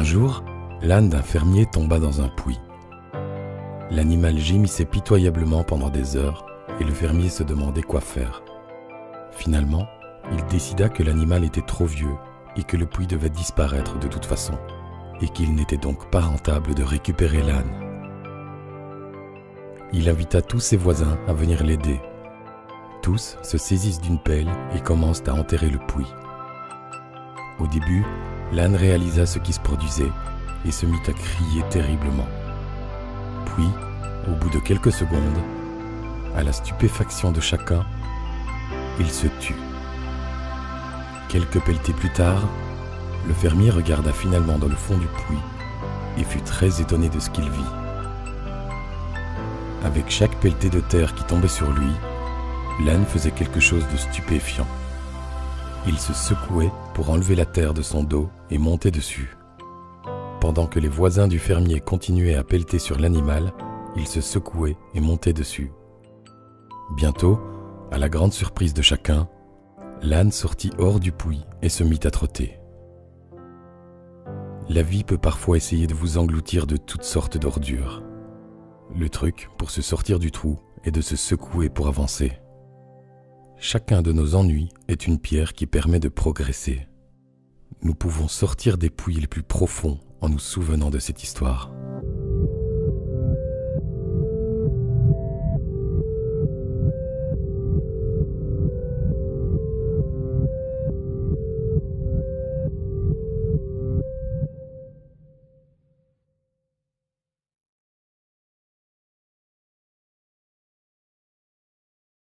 jour, l'âne d'un fermier tomba dans un puits. L'animal gémissait pitoyablement pendant des heures et le fermier se demandait quoi faire. Finalement, il décida que l'animal était trop vieux et que le puits devait disparaître de toute façon et qu'il n'était donc pas rentable de récupérer l'âne. Il invita tous ses voisins à venir l'aider. Tous se saisissent d'une pelle et commencent à enterrer le puits. Au début, l'âne réalisa ce qui se produisait et se mit à crier terriblement. Puis, au bout de quelques secondes, à la stupéfaction de chacun, il se tut. Quelques pelletées plus tard, le fermier regarda finalement dans le fond du puits et fut très étonné de ce qu'il vit. Avec chaque pelletée de terre qui tombait sur lui, l'âne faisait quelque chose de stupéfiant. Il se secouait pour enlever la terre de son dos et monter dessus. Pendant que les voisins du fermier continuaient à pelleter sur l'animal, il se secouait et montait dessus. Bientôt, à la grande surprise de chacun, l'âne sortit hors du puits et se mit à trotter. La vie peut parfois essayer de vous engloutir de toutes sortes d'ordures. Le truc pour se sortir du trou est de se secouer pour avancer. Chacun de nos ennuis est une pierre qui permet de progresser. Nous pouvons sortir des puits les plus profonds en nous souvenant de cette histoire.